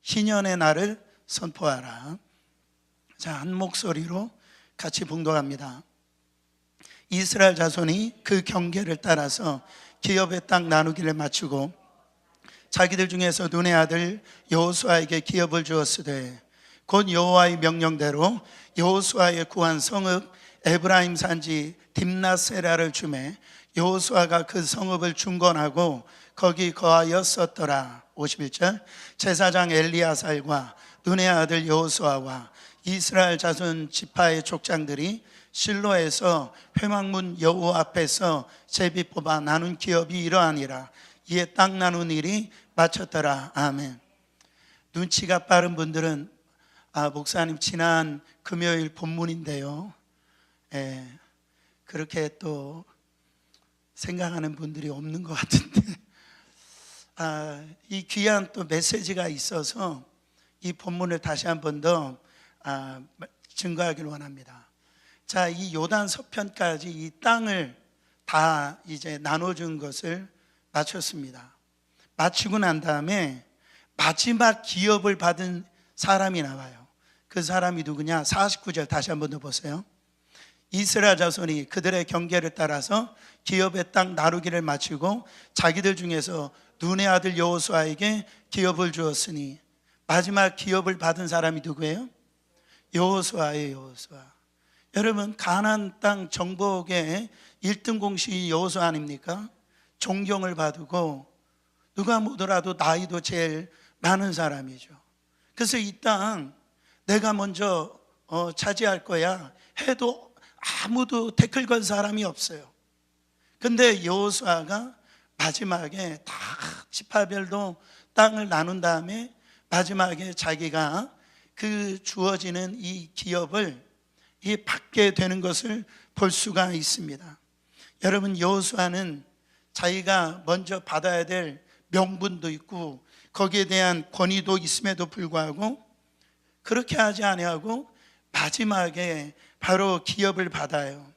희년의 날을 선포하라. 자, 한 목소리로 같이 봉독합니다. 이스라엘 자손이 그 경계를 따라서 기업의 땅 나누기를 마치고 자기들 중에서 눈의 아들 여호수아에게 기업을 주었으되 곧 여호와의 명령대로 여호수아의 구한 성읍 에브라임 산지 딥나세라를 주매 여호수아가 그 성읍을 중건하고 거기 거하였었더라. 51절 제사장 엘리야살과 눈의 아들 여호수아와 이스라엘 자손 지파의 족장들이 실로에서 회막문 여호와 앞에서 제비 뽑아 나눈 기업이 이러하니라. 이에 땅 나눈 일이 마쳤더라. 아멘. 눈치가 빠른 분들은 목사님 지난 금요일 본문인데요, 그렇게 또 생각하는 분들이 없는 것 같은데 이 귀한 또 메시지가 있어서 이 본문을 다시 한 번 더 증거하기를 원합니다. 자, 이 요단 서편까지 이 땅을 다 이제 나눠준 것을 마쳤습니다. 마치고 난 다음에 마지막 기업을 받은 사람이 나와요. 그 사람이 누구냐? 49절 다시 한 번 더 보세요. 이스라엘 자손이 그들의 경계를 따라서 기업의 땅 나누기를 마치고 자기들 중에서 눈의 아들 여호수아에게 기업을 주었으니 마지막 기업을 받은 사람이 누구예요? 여호수아예요. 여호수아. 여러분, 가나안 땅 정복의 1등 공신이 여호수아 아닙니까? 존경을 받고 누가 보더라도 나이도 제일 많은 사람이죠. 그래서 이 땅 내가 먼저 차지할 거야 해도 아무도 태클 건 사람이 없어요. 근데 여호수아가 마지막에 다 지파별로 땅을 나눈 다음에 마지막에 자기가 그 주어지는 이 기업을 받게 되는 것을 볼 수가 있습니다. 여러분, 여호수아는 자기가 먼저 받아야 될 명분도 있고 거기에 대한 권위도 있음에도 불구하고 그렇게 하지 아니하고 마지막에 바로 기업을 받아요.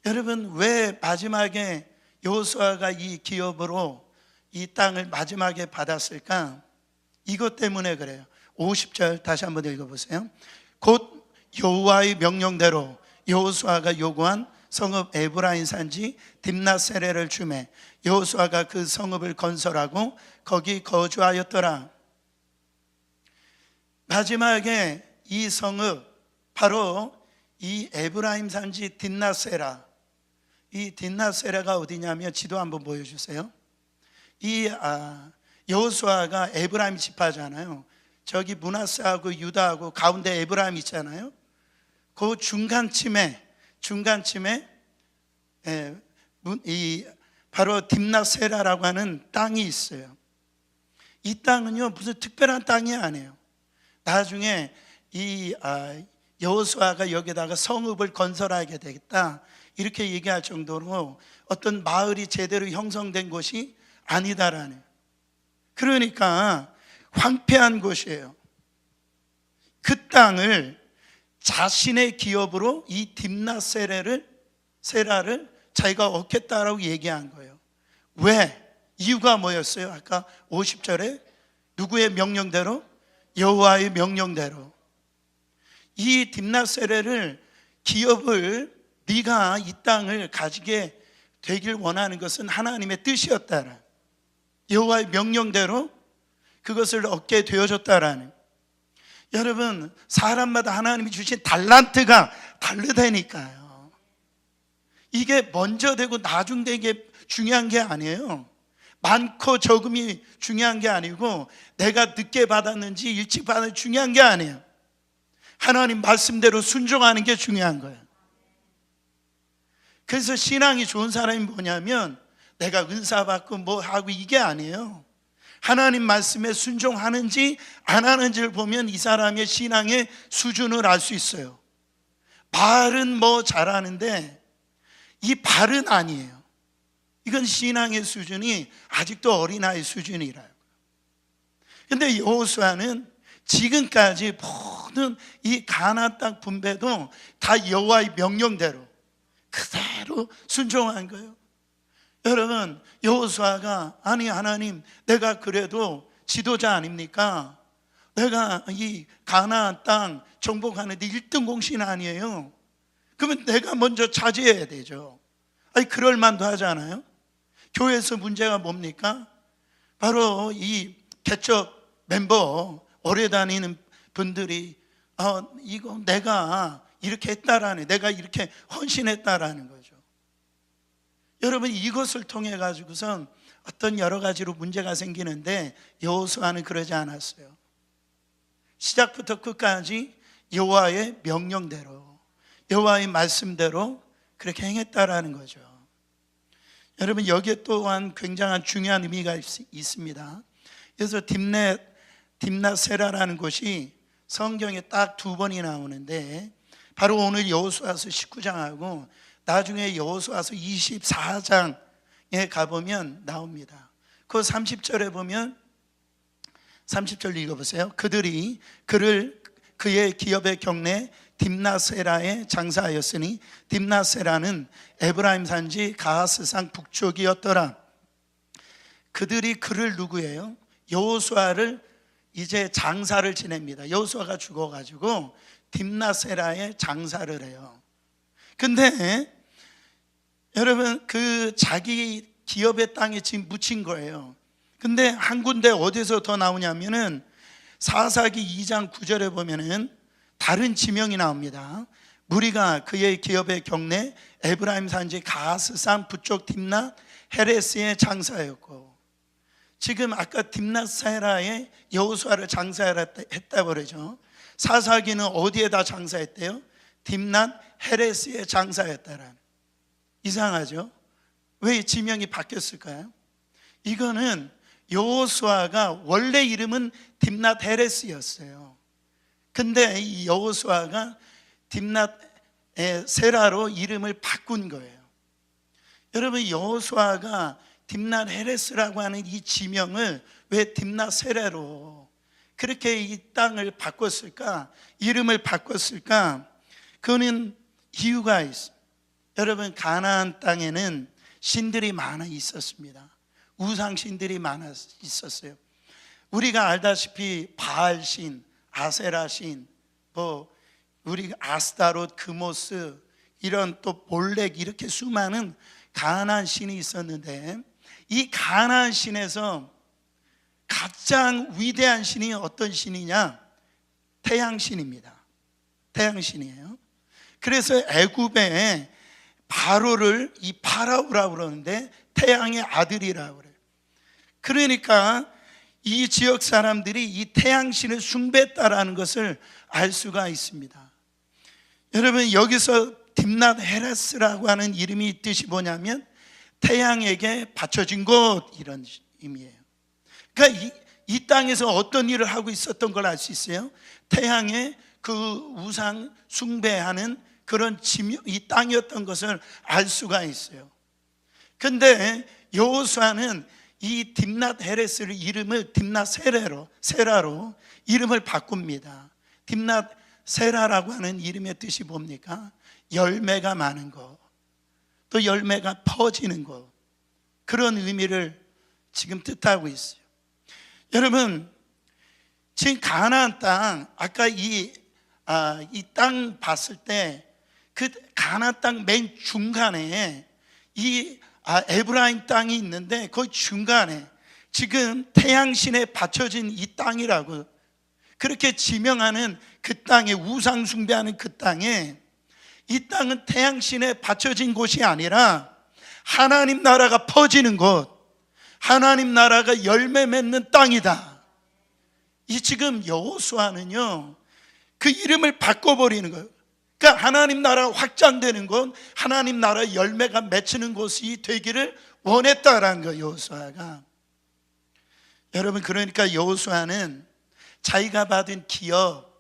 여러분, 왜 마지막에 여호수아가 이 기업으로 이 땅을 마지막에 받았을까? 이것 때문에 그래요. 50절 다시 한번 읽어보세요. 곧 여호와의 명령대로 여호수아가 요구한 성읍 에브라임 산지 딥나세레를 주매 여호수아가 그 성읍을 건설하고 거기 거주하였더라. 마지막에 이 성읍 바로 이 에브라임 산지 딥나세라, 이 딥나세라가 어디냐면 지도 한번 보여주세요. 이 여호수아가 에브라임 지파잖아요. 저기 므낫세하고 유다하고 가운데 에브라임 있잖아요. 그 중간쯤에 이 바로 딥나세라라고 하는 땅이 있어요. 이 땅은요 무슨 특별한 땅이 아니에요. 나중에 이 여호수아가 여기다가 성읍을 건설하게 되겠다 이렇게 얘기할 정도로 어떤 마을이 제대로 형성된 곳이 아니다라는, 그러니까 황폐한 곳이에요. 그 땅을 자신의 기업으로 이 딥나세라를 자기가 얻겠다라고 얘기한 거예요. 왜? 이유가 뭐였어요? 아까 50절에 누구의 명령대로? 여호와의 명령대로. 이 딥나세라를 기업을 네가 이 땅을 가지게 되길 원하는 것은 하나님의 뜻이었다라. 여호와의 명령대로 그것을 얻게 되어졌다라는. 여러분, 사람마다 하나님이 주신 달란트가 다르다니까요. 이게 먼저 되고 나중 되게 중요한 게 아니에요. 많고 적음이 중요한 게 아니고 내가 늦게 받았는지 일찍 받았는지 중요한 게 아니에요. 하나님 말씀대로 순종하는 게 중요한 거예요. 그래서 신앙이 좋은 사람이 뭐냐면 내가 은사 받고 뭐 하고 이게 아니에요. 하나님 말씀에 순종하는지 안 하는지를 보면 이 사람의 신앙의 수준을 알 수 있어요. 말은 뭐 잘하는데 이 발은 아니에요. 이건 신앙의 수준이 아직도 어린아이 수준이라요. 그런데 여호수아는 지금까지 모든 이 가나안 땅 분배도 다 여호와의 명령대로 그대로 순종한 거예요. 여러분, 여호수아가 아니 하나님, 내가 그래도 지도자 아닙니까? 내가 이 가나안 땅 정복하는데 1등 공신 아니에요? 그러면 내가 먼저 차지해야 되죠. 아니, 그럴 만도 하잖아요. 교회에서 문제가 뭡니까? 바로 이 개척 멤버 오래 다니는 분들이 이거 내가 이렇게 했다라는, 내가 이렇게 헌신했다라는 거죠. 여러분, 이것을 통해 가지고선 어떤 여러 가지로 문제가 생기는데 여호수아는 그러지 않았어요. 시작부터 끝까지 여호와의 명령대로, 여호와의 말씀대로 그렇게 행했다라는 거죠. 여러분, 여기에 또한 굉장한 중요한 의미가 있습니다. 그래서 딥낫세라라는 곳이 성경에 딱 2번이 나오는데, 바로 오늘 여호수아서 19장하고 나중에 여호수아서 24장에 가보면 나옵니다. 그 30절에 보면, 30절 읽어보세요. 그들이 그의 기업의 경내 딥낫세라에 장사하였으니 딥낫세라는 에브라임 산지 가하스산 북쪽이었더라. 그들이 그를 누구예요? 여호수아를 이제 장사를 지냅니다. 여호수아가 죽어가지고 딥낫세라에 장사를 해요. 근데 여러분, 그 자기 기업의 땅에 지금 묻힌 거예요. 근데 한 군데 어디서 더 나오냐면은 사사기 2장 9절에 보면은 다른 지명이 나옵니다. 무리가 그의 기업의 경내 에브라임 산지 가하스산 북쪽 딥낫 헤레스의 장사였고, 지금 아까 딥낫세라에 여호수아를 장사했다 그러죠. 사사기는 어디에다 장사했대요? 딥낫 헤레스의 장사였다라는. 이상하죠? 왜 지명이 바뀌었을까요? 이거는 여호수아가 원래 이름은 딥낫 헤레스였어요. 근데 이 여호수아가 딥낫 세라로 이름을 바꾼 거예요. 여러분, 여호수아가 딥낫 헤레스라고 하는 이 지명을 왜 딥낫 세라로 그렇게 이 땅을 바꿨을까? 이름을 바꿨을까? 그거는 이유가 있어요. 여러분, 가나안 땅에는 신들이 많아 있었습니다. 우상신들이 많아 있었어요. 우리가 알다시피 바알신, 아세라신, 우리 아스타롯, 그모스, 이런 또 몰렉, 이렇게 수많은 가나안 신이 있었는데, 이 가나안 신에서 가장 위대한 신이 어떤 신이냐? 태양신입니다. 태양신이에요. 그래서 애굽의 바로를 이 파라오라고 그러는데 태양의 아들이라고 그래요. 그러니까 이 지역 사람들이 이 태양신을 숭배했다라는 것을 알 수가 있습니다. 여러분, 여기서 딥낫 헤레스라고 하는 이름이 뜻이 뭐냐면 태양에게 바쳐진 곳, 이런 의미예요. 그러니까 이 땅에서 어떤 일을 하고 있었던 걸 알 수 있어요. 태양의 그 우상 숭배하는 그런 이 땅이었던 것을 알 수가 있어요. 근데 여호수아는 이 딥낫 헤레스를 이름을 딥낫 세라로 이름을 바꿉니다. 딥낫 세라라고 하는 이름의 뜻이 뭡니까? 열매가 많은 것, 또 열매가 퍼지는 것, 그런 의미를 지금 뜻하고 있어요. 여러분, 지금 가나안 땅, 아까 이 땅 봤을 때 그 가나안 땅 맨 중간에 이 에브라임 땅이 있는데 그 중간에 지금 태양신에 받쳐진 이 땅이라고 그렇게 지명하는 그 땅에, 우상 숭배하는 그 땅에, 이 땅은 태양신에 받쳐진 곳이 아니라 하나님 나라가 퍼지는 곳, 하나님 나라가 열매 맺는 땅이다. 이 지금 여호수아는요, 그 이름을 바꿔버리는 거예요. 그러니까 하나님 나라가 확장되는 곳, 하나님 나라 열매가 맺히는 곳이 되기를 원했다라는 거예요, 여호수아가. 여러분, 그러니까 여호수아는 자기가 받은 기업,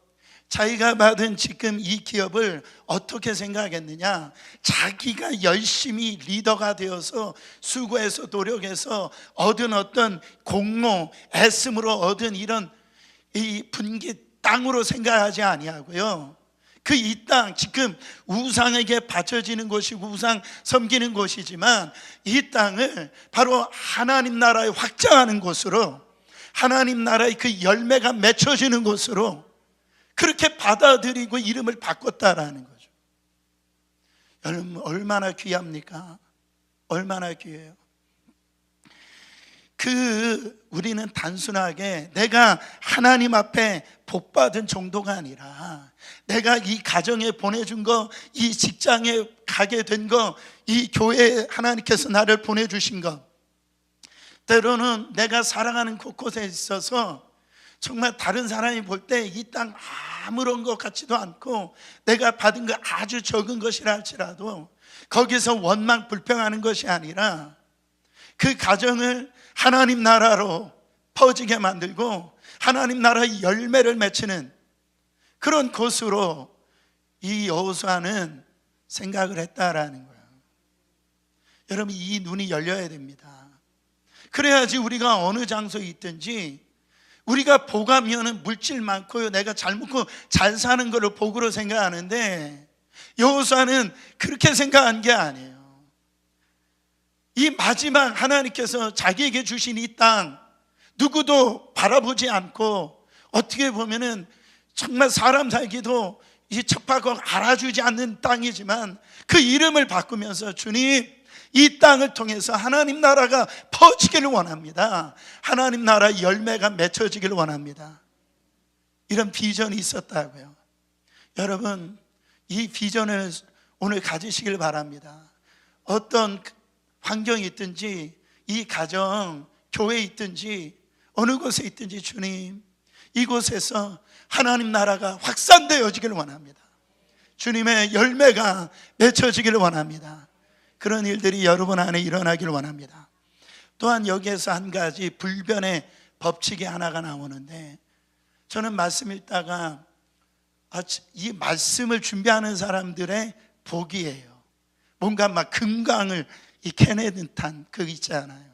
자기가 받은 지금 이 기업을 어떻게 생각했느냐? 자기가 열심히 리더가 되어서 수고해서 노력해서 얻은 어떤 공로, 애씀으로 얻은 이런 이 분기 땅으로 생각하지 아니하고요, 그 이 땅 지금 우상에게 바쳐지는 곳이고 우상 섬기는 곳이지만 이 땅을 바로 하나님 나라에 확장하는 곳으로, 하나님 나라의 그 열매가 맺혀지는 곳으로 그렇게 받아들이고 이름을 바꿨다라는 거죠. 여러분 얼마나 귀합니까? 얼마나 귀해요. 우리는 단순하게 내가 하나님 앞에 복받은 정도가 아니라 내가 이 가정에 보내준 거, 이 직장에 가게 된 거, 이 교회에 하나님께서 나를 보내주신 거, 때로는 내가 살아가는 곳곳에 있어서 정말 다른 사람이 볼 때 이 땅 아무런 것 같지도 않고 내가 받은 거 아주 적은 것이라 할지라도 거기서 원망 불평하는 것이 아니라 그 가정을 하나님 나라로 퍼지게 만들고 하나님 나라의 열매를 맺히는 그런 곳으로 이 여호수아는 생각을 했다라는 거예요. 여러분 이 눈이 열려야 됩니다. 그래야지 우리가 어느 장소에 있든지 우리가 복하면은 물질 많고 내가 잘 먹고 잘 사는 거를 복으로 생각하는데 여호수아는 그렇게 생각한 게 아니에요. 이 마지막 하나님께서 자기에게 주신 이 땅 누구도 바라보지 않고 어떻게 보면은 정말 사람 살기도 이 척박하고 알아주지 않는 땅이지만 그 이름을 바꾸면서 주님 이 땅을 통해서 하나님 나라가 퍼지기를 원합니다. 하나님 나라의 열매가 맺혀지기를 원합니다. 이런 비전이 있었다고요. 여러분 이 비전을 오늘 가지시길 바랍니다. 어떤 환경이 있든지 이 가정, 교회에 있든지 어느 곳에 있든지 주님 이곳에서 하나님 나라가 확산되어지기를 원합니다. 주님의 열매가 맺혀지기를 원합니다. 그런 일들이 여러분 안에 일어나기를 원합니다. 또한 여기에서 한 가지 불변의 법칙이 하나가 나오는데 저는 말씀 읽다가 이 말씀을 준비하는 사람들의 복이에요. 뭔가 막 금강을 캐내는 듯한 그거 있잖아요.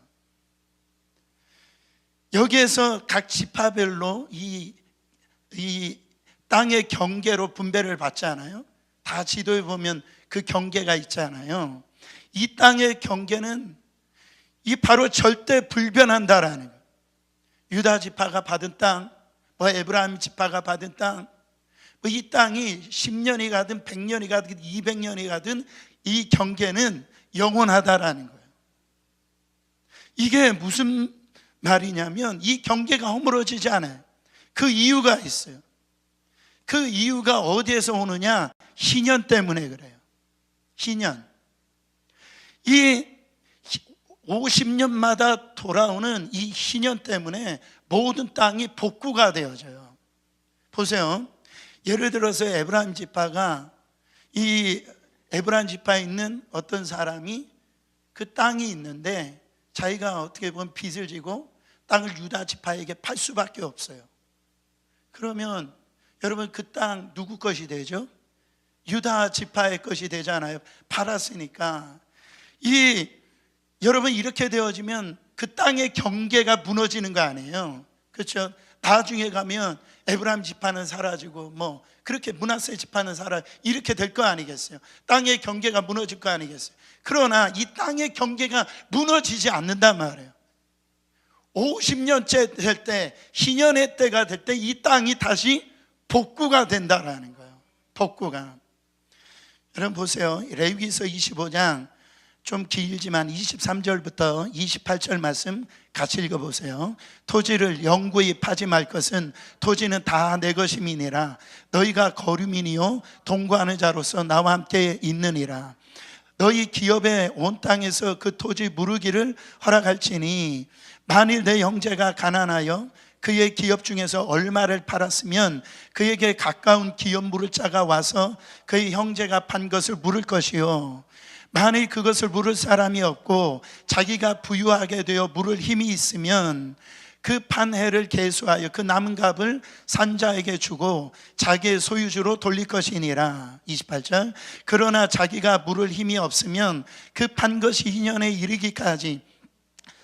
여기에서 각 지파별로 이 땅의 경계로 분배를 받잖아요. 다 지도에 보면 그 경계가 있잖아요. 이 땅의 경계는 이 바로 절대 불변한다라는 거예요. 유다 지파가 받은 땅, 에브라임 지파가 받은 땅, 이 땅이 10년이 가든 100년이 가든 200년이 가든 이 경계는 영원하다라는 거예요. 이게 무슨 말이냐면 이 경계가 허물어지지 않아요. 그 이유가 있어요. 그 이유가 어디에서 오느냐? 희년 때문에 그래요. 희년. 이 50년마다 돌아오는 이 희년 때문에 모든 땅이 복구가 되어져요. 보세요. 예를 들어서 에브라임 지파가 이 에브라임 지파에 있는 어떤 사람이 그 땅이 있는데 자기가 어떻게 보면 빚을 지고 땅을 유다 지파에게 팔 수밖에 없어요. 그러면 여러분 그 땅 누구 것이 되죠? 유다 지파의 것이 되잖아요. 팔았으니까. 여러분 이렇게 되어지면 그 땅의 경계가 무너지는 거 아니에요. 그렇죠? 나중에 가면 에브라임 지파는 사라지고 그렇게 므낫세 지파는 이렇게 될 거 아니겠어요? 땅의 경계가 무너질 거 아니겠어요? 그러나 이 땅의 경계가 무너지지 않는단 말이에요. 50년째 될 때, 희년의 때가 될 때 이 땅이 다시 복구가 된다라는 거예요. 복구가. 여러분 보세요. 레위기서 25장 좀 길지만 23절부터 28절 말씀 같이 읽어보세요. 토지를 영구히 파지 말 것은 토지는 다 내 것임이니라. 너희가 거류민이요 동거하는 자로서 나와 함께 있느니라. 너희 기업의 온 땅에서 그 토지 무르기를 허락할지니 만일 내 형제가 가난하여 그의 기업 중에서 얼마를 팔았으면 그에게 가까운 기업 물을 자가 와서 그의 형제가 판 것을 물을 것이요 만일 그것을 물을 사람이 없고 자기가 부유하게 되어 물을 힘이 있으면 그 판 해를 계수하여 그 남은 값을 산자에게 주고 자기의 소유주로 돌릴 것이니라. 28절. 그러나 자기가 물을 힘이 없으면 그 판 것이 희년에 이르기까지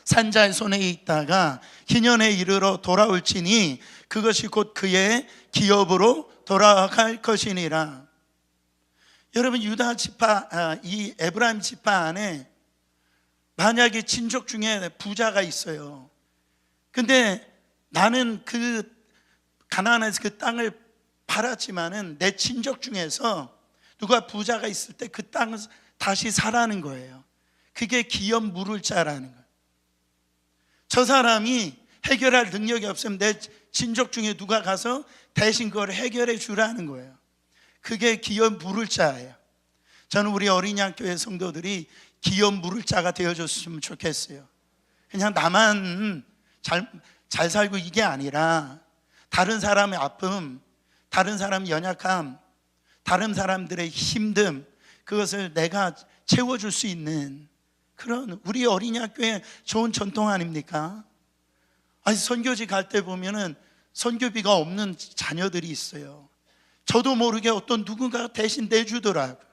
산자의 손에 있다가 희년에 이르러 돌아올지니 그것이 곧 그의 기업으로 돌아갈 것이니라. 여러분 유다 지파, 이 에브라임 지파 안에 만약에 친족 중에 부자가 있어요. 근데 나는 그 가나안에서 그 땅을 팔았지만은 내 친족 중에서 누가 부자가 있을 때 그 땅을 다시 사라는 거예요. 그게 기업 물을 자라는 거예요. 저 사람이 해결할 능력이 없으면 내 친족 중에 누가 가서 대신 그걸 해결해 주라는 거예요. 그게 기업 물을 자예요. 저는 우리 어린이학교의 성도들이 기업 물을 자가 되어줬으면 좋겠어요. 그냥 나만 잘 살고 이게 아니라 다른 사람의 아픔, 다른 사람의 연약함, 다른 사람들의 힘듦, 그것을 내가 채워줄 수 있는 그런 우리 어린이학교의 좋은 전통 아닙니까? 아니, 선교지 갈 때 보면은 선교비가 없는 자녀들이 있어요. 저도 모르게 어떤 누군가가 대신 내주더라고요.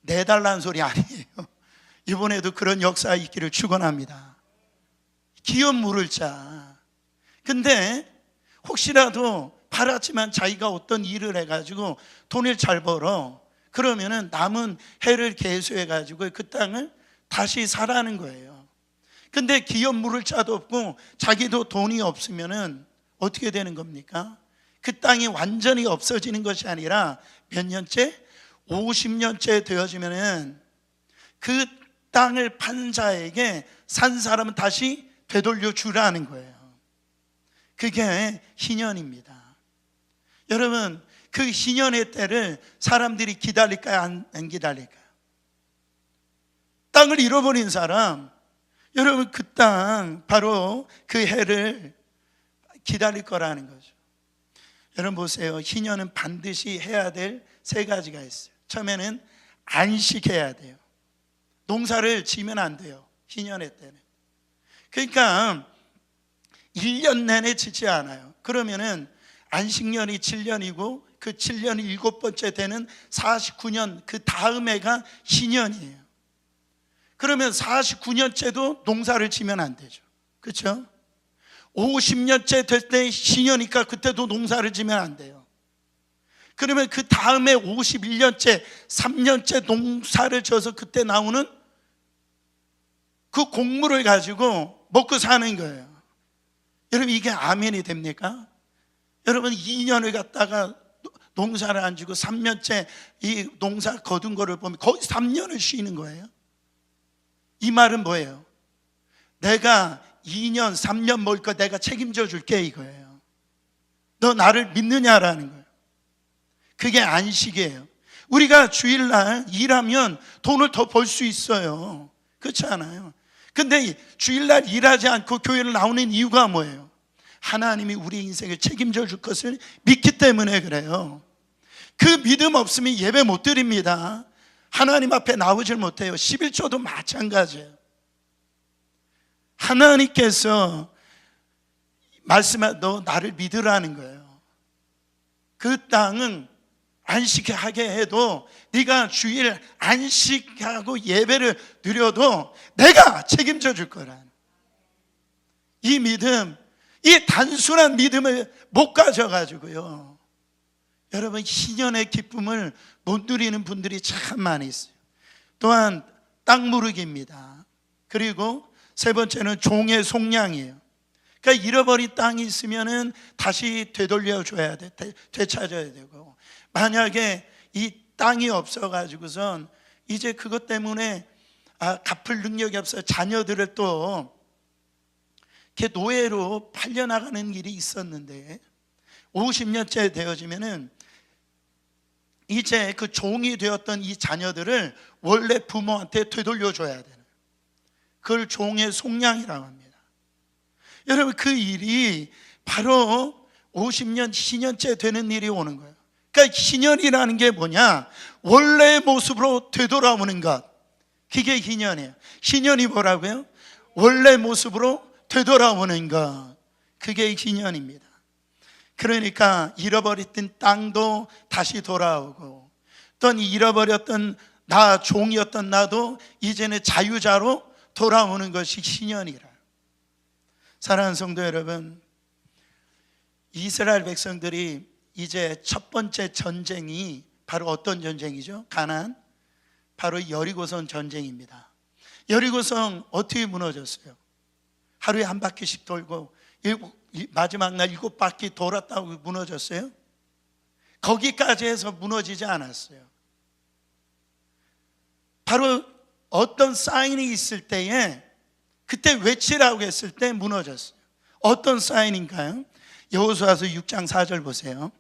내달라는 소리 아니에요. 이번에도 그런 역사 있기를 축원합니다. 기업 물을 자. 근데 혹시라도 팔았지만 자기가 어떤 일을 해가지고 돈을 잘 벌어, 그러면은 남은 해를 계수해가지고 그 땅을 다시 사라는 거예요. 근데 기업 물을 자도 없고 자기도 돈이 없으면은 어떻게 되는 겁니까? 그 땅이 완전히 없어지는 것이 아니라 몇 년째? 50년째 되어지면은 그 땅을 판 자에게 산 사람은 다시 되돌려 주라는 거예요. 그게 희년입니다. 여러분, 그 희년의 때를 사람들이 기다릴까요? 안 기다릴까요? 땅을 잃어버린 사람, 여러분 그 땅, 바로 그 해를 기다릴 거라는 거죠. 여러분 보세요. 희년은 반드시 해야 될 세 가지가 있어요. 처음에는 안식해야 돼요. 농사를 지면 안 돼요. 희년의 때는. 그러니까 1년 내내 지지 않아요. 그러면은 안식년이 7년이고 그 7년이 7번째 되는 49년, 그 다음 해가 희년이에요. 그러면 49년째도 농사를 지면 안 되죠. 그렇죠? 50년째 될 때 희년이니까 그때도 농사를 지면 안 돼요. 그러면 그 다음에 51년째, 3년째 농사를 져서 그때 나오는 그 곡물을 가지고 먹고 사는 거예요. 여러분, 이게 아멘이 됩니까? 여러분, 2년을 갖다가 농사를 안 지고 3년째 이 농사 거둔 거를 보면 거의 3년을 쉬는 거예요. 이 말은 뭐예요? 내가 2년, 3년 먹을 거 내가 책임져 줄게, 이거예요. 너 나를 믿느냐라는 거예요. 그게 안식이에요. 우리가 주일날 일하면 돈을 더 벌 수 있어요. 그렇지 않아요? 근데 주일날 일하지 않고 교회를 나오는 이유가 뭐예요? 하나님이 우리 인생을 책임져 줄 것을 믿기 때문에 그래요. 그 믿음 없으면 예배 못 드립니다. 하나님 앞에 나오질 못해요. 11조도 마찬가지예요. 하나님께서 말씀하 너 나를 믿으라는 거예요. 그 땅은 안식하게 해도 네가 주일 안식하고 예배를 드려도 내가 책임져 줄 거라는 이 믿음, 이 단순한 믿음을 못 가져가지고요, 여러분 희년의 기쁨을 못 누리는 분들이 참 많이 있어요. 또한 땅 무르기입니다. 그리고 세 번째는 종의 속량이에요. 그러니까 잃어버린 땅이 있으면은 다시 되돌려줘야 돼, 되찾아야 되고, 만약에 이 땅이 없어가지고선 이제 그것 때문에 갚을 능력이 없어 자녀들을 또 이렇게 노예로 팔려나가는 일이 있었는데 50년째 되어지면은 이제 그 종이 되었던 이 자녀들을 원래 부모한테 되돌려줘야 되는, 그걸 종의 속량이라고 합니다. 여러분, 그 일이 바로 50년, 희년째 되는 일이 오는 거예요. 그러니까 희년이라는 게 뭐냐? 원래의 모습으로 되돌아오는 것, 그게 희년이에요. 희년이 뭐라고요? 원래 모습으로 되돌아오는 것, 그게 희년입니다. 그러니까 잃어버렸던 땅도 다시 돌아오고, 또 잃어버렸던 나, 종이었던 나도 이제는 자유자로 돌아오는 것이 희년이라. 사랑하는 성도 여러분, 이스라엘 백성들이 이제 첫 번째 전쟁이 바로 어떤 전쟁이죠? 가나안, 바로 여리고성 전쟁입니다. 여리고성 어떻게 무너졌어요? 하루에 한 바퀴씩 돌고 마지막 날 7바퀴 돌았다고 무너졌어요? 거기까지 해서 무너지지 않았어요. 바로 어떤 사인이 있을 때에, 그때 외치라고 했을 때 무너졌어요. 어떤 사인인가요? 여호수아서 6장 4절 보세요.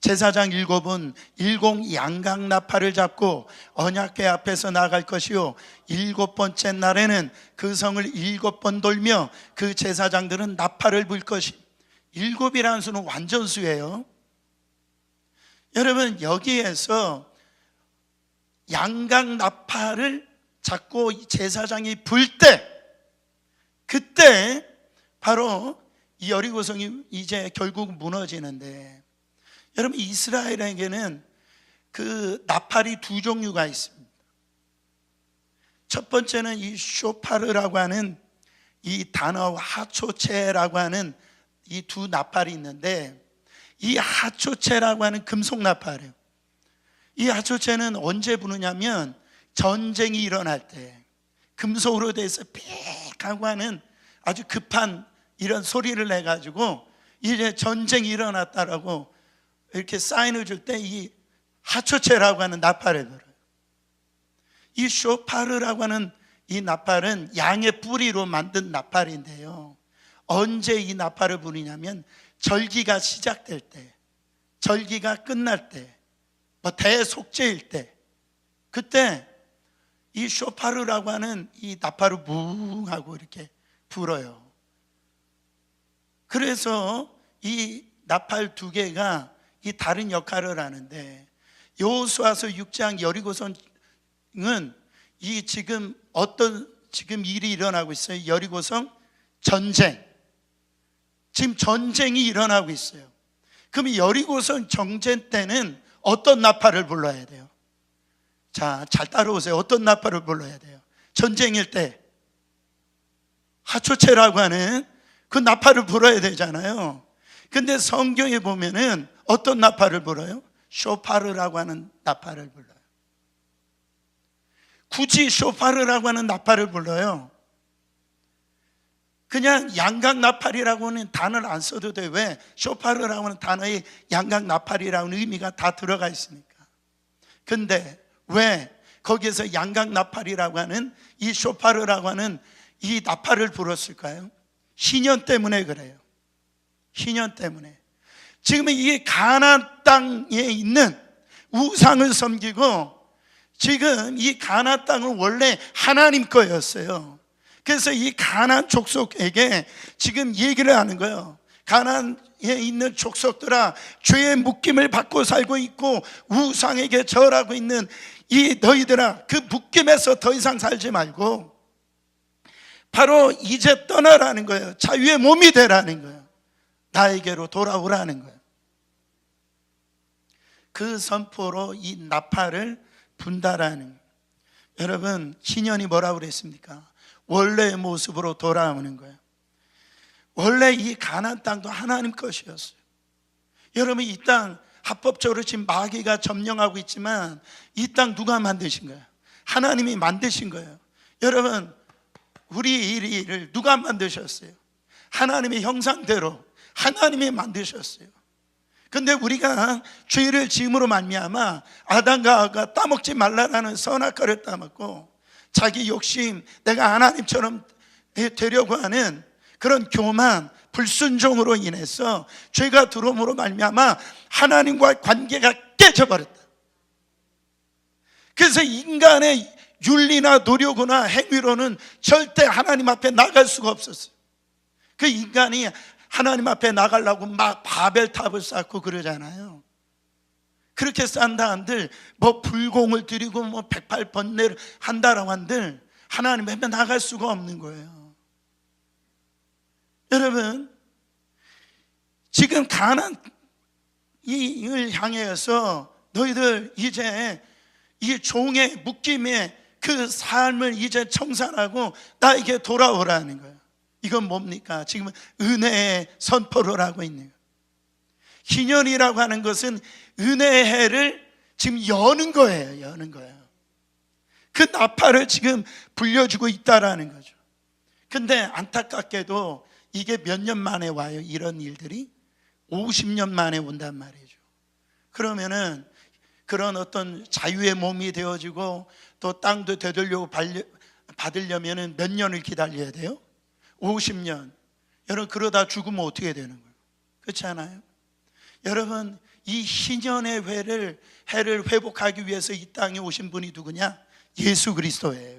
제사장 7은 일곱 양강나팔을 잡고 언약궤 앞에서 나갈 것이요 7번째 날에는 그 성을 7번 돌며 그 제사장들은 나팔을 불 것이. 7이라는 수는 완전수예요. 여러분, 여기에서 양강나팔을 잡고 제사장이 불 때, 그때 바로 이 여리고성이 이제 결국 무너지는데, 여러분, 이스라엘에게는 그 나팔이 두 종류가 있습니다. 첫 번째는 이 쇼파르라고 하는 이 단어와 하초체라고 하는 이 두 나팔이 있는데, 이 하초체라고 하는 금속 나팔이에요. 이 하초체는 언제 부느냐면 전쟁이 일어날 때 금속으로 돼서 삑 하고 하는 아주 급한 이런 소리를 내가지고 이제 전쟁이 일어났다라고 이렇게 사인을 줄 때 이 하초체라고 하는 나팔을 불어요. 이 쇼파르라고 하는 이 나팔은 양의 뿌리로 만든 나팔인데요, 언제 이 나팔을 부르냐면 절기가 시작될 때, 절기가 끝날 때, 뭐 대속죄일 때, 그때 이 쇼파르라고 하는 이 나팔을 뭉 하고 이렇게 불어요. 그래서 이 나팔 두 개가 이 다른 역할을 하는데, 여호수아서 6장 여리고성은 이 지금 어떤 일이 일어나고 있어요? 여리고성 전쟁. 지금 전쟁이 일어나고 있어요. 그럼 여리고성 전쟁 때는 어떤 나팔을 불러야 돼요? 자, 잘 따라오세요. 어떤 나팔을 불러야 돼요? 전쟁일 때 하초체라고 하는 그 나팔을 불어야 되잖아요. 근데 성경에 보면은 어떤 나팔을 불어요? 쇼파르라고 하는 나팔을 불러요. 굳이 쇼파르라고 하는 나팔을 불러요. 그냥 양강나팔이라고는 단어를 안 써도 돼요. 왜? 쇼파르라고 하는 단어에 양강나팔이라는 의미가 다 들어가 있으니까. 근데 왜 거기에서 양강나팔이라고 하는 이 쇼파르라고 하는 이 나팔을 불었을까요? 희년 때문에 그래요. 희년 때문에. 지금 이 가나안 땅에 있는 우상을 섬기고, 지금 이 가나안 땅은 원래 하나님 거였어요. 그래서 이 가나안 족속에게 지금 얘기를 하는 거예요. 가나안에 있는 족속들아, 죄의 묶임을 받고 살고 있고 우상에게 절하고 있는 이 너희들아, 그 묶임에서 더 이상 살지 말고 바로 이제 떠나라는 거예요. 자유의 몸이 되라는 거예요. 나에게로 돌아오라는 거예요. 그 선포로 이 나팔을 분다라는 거예요. 여러분, 신년이 뭐라고 그랬습니까? 원래의 모습으로 돌아오는 거예요. 원래 이 가나안 땅도 하나님 것이었어요. 여러분, 이 땅 합법적으로 지금 마귀가 점령하고 있지만 이 땅 누가 만드신 거예요? 하나님이 만드신 거예요. 여러분, 우리 일을 누가 만드셨어요? 하나님의 형상대로 하나님이 만드셨어요. 근데 우리가 죄를 지음으로 말미암아 아담과 하와가 따먹지 말라라는 선악과를 따먹고 자기 욕심, 내가 하나님처럼 되려고 하는 그런 교만, 불순종으로 인해서 죄가 들어옴으로 말미암아 하나님과의 관계가 깨져버렸다. 그래서 인간의 윤리나 노력이나 행위로는 절대 하나님 앞에 나갈 수가 없었어요. 그 인간이 하나님 앞에 나가려고 막 바벨탑을 쌓고 그러잖아요. 그렇게 쌓는다 한들 뭐 불공을 드리고 뭐 108번뇌를 한다라고 한들 하나님 앞에 나갈 수가 없는 거예요. 여러분, 지금 가나안을 향해서 너희들 이제 이 종의 묶임의 그 삶을 이제 청산하고 나에게 돌아오라는 거예요. 이건 뭡니까? 지금 은혜의 선포를 하고 있는 거예요. 희년이라고 하는 것은 은혜의 해를 지금 여는 거예요. 여는 거예요. 그 나팔을 지금 불려주고 있다라는 거죠. 근데 안타깝게도 이게 몇 년 만에 와요. 이런 일들이 50년 만에 온단 말이죠. 그러면은 그런 어떤 자유의 몸이 되어지고 또 땅도 되돌려고 받으려면은 몇 년을 기다려야 돼요? 50년. 여러분 그러다 죽으면 어떻게 되는 거예요? 그렇지 않아요? 여러분 이 희년의 해를 회복하기 위해서 이 땅에 오신 분이 누구냐? 예수 그리스도예요.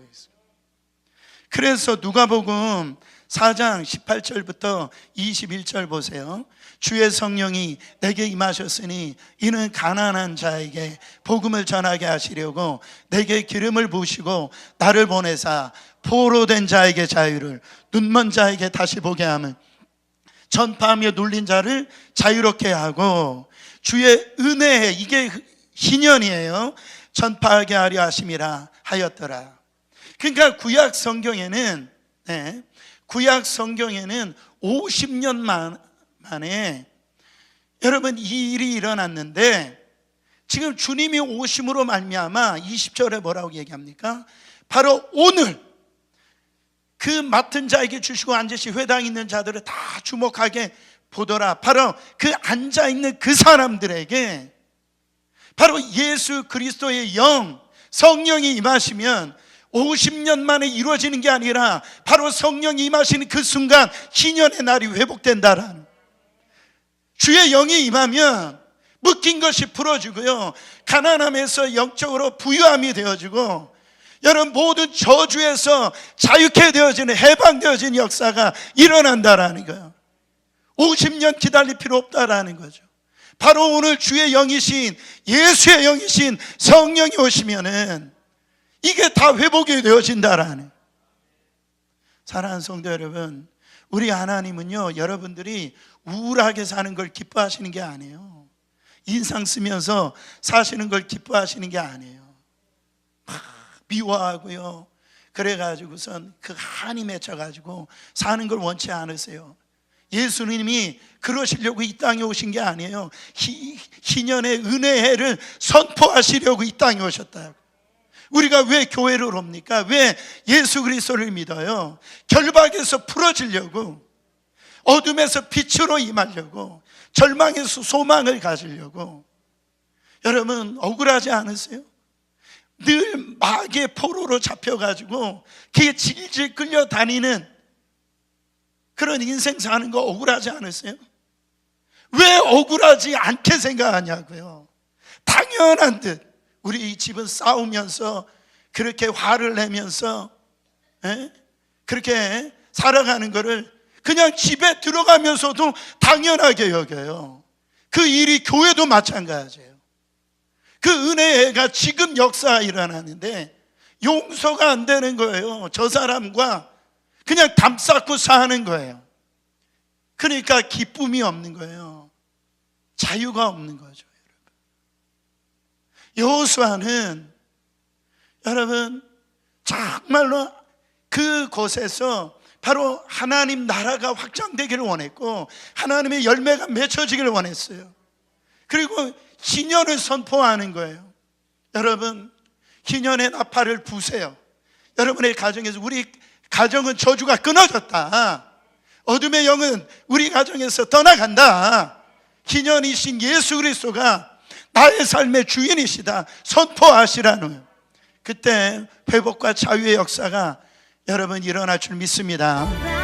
그래서 누가복음 4장 18절부터 21절 보세요. 주의 성령이 내게 임하셨으니 이는 가난한 자에게 복음을 전하게 하시려고 내게 기름을 부으시고 나를 보내사 포로된 자에게 자유를, 눈먼 자에게 다시 보게 함을, 전파하며 눌린 자를 자유롭게 하고 주의 은혜에, 이게 희년이에요, 전파하게 하려 하심이라 하였더라. 그러니까 구약 성경에는 50년 만에 여러분 이 일이 일어났는데, 지금 주님이 오심으로 말미암아 20절에 뭐라고 얘기합니까? 바로 오늘 그 맡은 자에게 주시고 앉으시 회당에 있는 자들을 다 주목하게 보더라. 바로 그 앉아있는 그 사람들에게 바로 예수 그리스도의 영, 성령이 임하시면 50년 만에 이루어지는 게 아니라 바로 성령이 임하시는 그 순간 희년의 날이 회복된다라는, 주의 영이 임하면 묶인 것이 풀어지고요, 가난함에서 영적으로 부유함이 되어지고, 여러분 모든 저주에서 자유케 되어지는, 해방되어지는 역사가 일어난다라는 거예요. 50년 기다릴 필요 없다라는 거죠. 바로 오늘 주의 영이신, 예수의 영이신 성령이 오시면은 이게 다 회복이 되어진다라는. 사랑하는 성도 여러분, 우리 하나님은요, 여러분들이 우울하게 사는 걸 기뻐하시는 게 아니에요. 인상 쓰면서 사시는 걸 기뻐하시는 게 아니에요. 막 미워하고요, 그래가지고선 그 한이 맺혀가지고 사는 걸 원치 않으세요. 예수님이 그러시려고 이 땅에 오신 게 아니에요. 희년의 은혜의 해를 선포하시려고 이 땅에 오셨다. 우리가 왜 교회를 옵니까? 왜 예수 그리스도를 믿어요? 결박에서 풀어지려고, 어둠에서 빛으로 임하려고, 절망에서 소망을 가지려고. 여러분 억울하지 않으세요? 늘 마귀의 포로로 잡혀가지고 그게 질질 끌려다니는 그런 인생 사는 거 억울하지 않으세요? 왜 억울하지 않게 생각하냐고요. 당연한 듯 우리 이 집은 싸우면서 그렇게 화를 내면서 그렇게 살아가는 거를 그냥 집에 들어가면서도 당연하게 여겨요. 그 일이 교회도 마찬가지예요. 그 은혜가 지금 역사가 일어나는데 용서가 안 되는 거예요. 저 사람과 그냥 담 쌓고 사는 거예요. 그러니까 기쁨이 없는 거예요. 자유가 없는 거죠. 여호수아는 여러분 정말로 그곳에서 바로 하나님 나라가 확장되기를 원했고 하나님의 열매가 맺혀지기를 원했어요. 그리고 희년을 선포하는 거예요. 여러분 희년의 나팔을 부세요. 여러분의 가정에서, 우리 가정은 저주가 끊어졌다, 어둠의 영은 우리 가정에서 떠나간다, 희년이신 예수 그리스도가 나의 삶의 주인이시다 선포하시라는, 그때 회복과 자유의 역사가 여러분 일어날 줄 믿습니다.